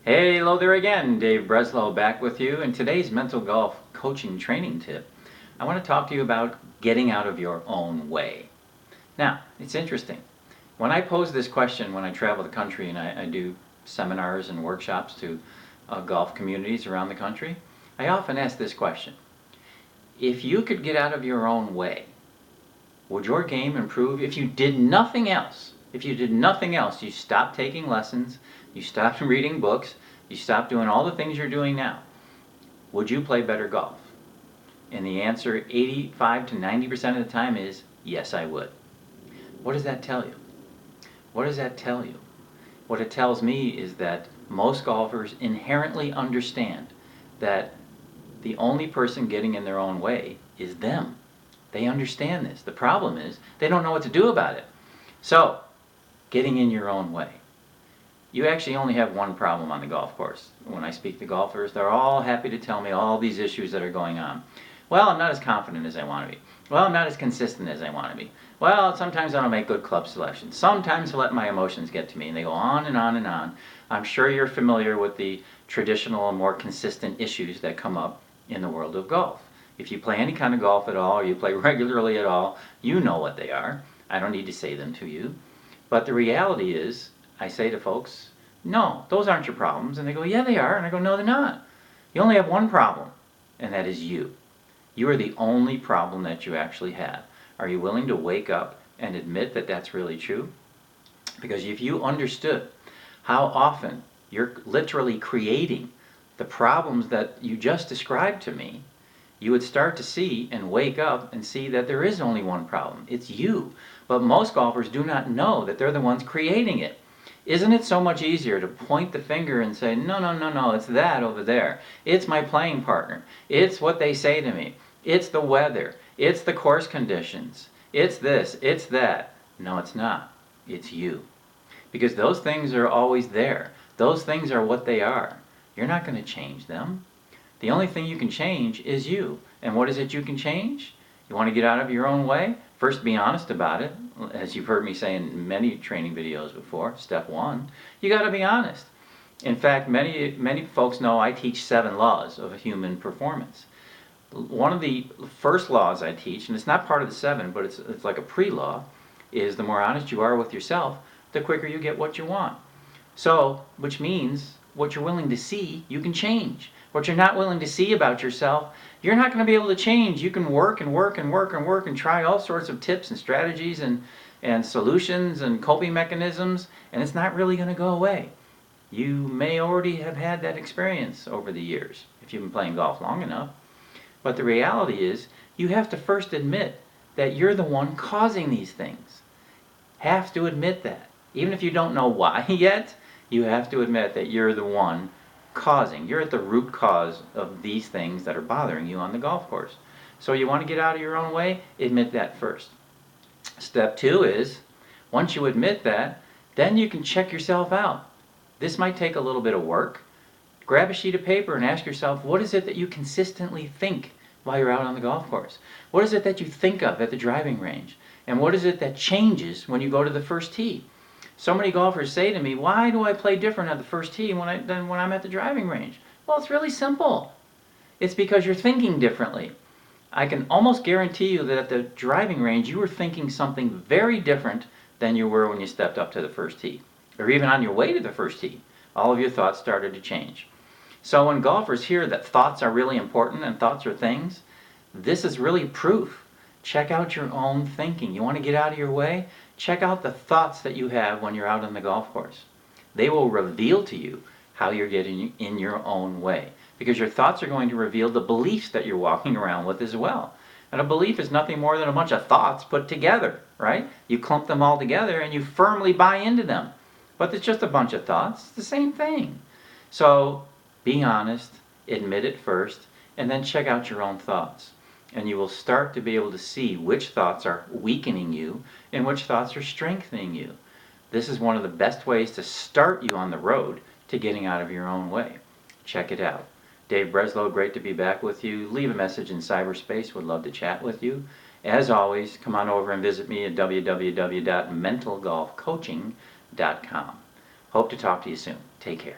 Hey, hello there again. Dave Breslow back with you. In today's mental golf coaching training tip, I want to talk to you about getting out of your own way. Now, it's interesting. When I pose this question when I travel the country and I do seminars and workshops to golf communities around the country, I often ask this question. If you could get out of your own way, would your game improve if you did nothing else? If you did nothing else, you stopped taking lessons, you stopped reading books, you stopped doing all the things you're doing now, would you play better golf? And the answer 85 to 90% of the time is yes, I would. What does that tell you? What does that tell you? What it tells me is that most golfers inherently understand that the only person getting in their own way is them. They understand this. The problem is they don't know what to do about it. So, getting in your own way. You actually only have one problem on the golf course. When I speak to golfers, they're all happy to tell me all these issues that are going on. Well, I'm not as confident as I want to be. Well, I'm not as consistent as I want to be. Well, sometimes I don't make good club selections. Sometimes I let my emotions get to me, and they go on and on and on. I'm sure you're familiar with the traditional and more consistent issues that come up in the world of golf. If you play any kind of golf at all, or you play regularly at all, you know what they are. I don't need to say them to you. But the reality is, I say to folks, no, those aren't your problems. And they go, yeah, they are. And I go, no, they're not. You only have one problem, and that is you. You are the only problem that you actually have. Are you willing to wake up and admit that that's really true? Because if you understood how often you're literally creating the problems that you just described to me, you would start to see and wake up and see that there is only one problem. It's you. But most golfers do not know that they're the ones creating it. Isn't it so much easier to point the finger and say, no, no, no, no, it's that over there. It's my playing partner. It's what they say to me. It's the weather. It's the course conditions. It's this. It's that. No, it's not. It's you. Because those things are always there. Those things are what they are. You're not going to change them. The only thing you can change is you. And what is it you can change? You want to get out of your own way? First, be honest about it. As you've heard me say in many training videos before, step one, you got to be honest. In fact, many folks know I teach 7 laws of human performance. One of the first laws I teach, and it's not part of the 7, but it's like a pre-law, is the more honest you are with yourself, the quicker you get what you want. So, which means what you're willing to see, you can change. What you're not willing to see about yourself, you're not going to be able to change. You can work and work and work and work and try all sorts of tips and strategies and solutions and coping mechanisms, and it's not really going to go away. You may already have had that experience over the years if you've been playing golf long enough. But the reality is, you have to first admit that you're the one causing these things. Have to admit that. Even if you don't know why yet, you have to admit that you're the one causing. You're at the root cause of these things that are bothering you on the golf course. So you want to get out of your own way? Admit that first. Step 2 is, once you admit that, then you can check yourself out. This might take a little bit of work. Grab a sheet of paper and ask yourself, what is it that you consistently think while you're out on the golf course? What is it that you think of at the driving range? And what is it that changes when you go to the first tee? So many golfers say to me, why do I play different at the first tee than when I'm at the driving range? Well, it's really simple. It's because you're thinking differently. I can almost guarantee you that at the driving range, you were thinking something very different than you were when you stepped up to the first tee. Or even on your way to the first tee, all of your thoughts started to change. So when golfers hear that thoughts are really important and thoughts are things, this is really proof. Check out your own thinking. You want to get out of your way? Check out the thoughts that you have when you're out on the golf course. They will reveal to you how you're getting in your own way. Because your thoughts are going to reveal the beliefs that you're walking around with as well. And a belief is nothing more than a bunch of thoughts put together, right? You clump them all together and you firmly buy into them. But it's just a bunch of thoughts. It's the same thing. So be honest, admit it first, and then check out your own thoughts. And you will start to be able to see which thoughts are weakening you and which thoughts are strengthening you. This is one of the best ways to start you on the road to getting out of your own way. Check it out. Dave Breslow, great to be back with you. Leave a message in cyberspace. Would love to chat with you. As always, come on over and visit me at www.mentalgolfcoaching.com. Hope to talk to you soon. Take care.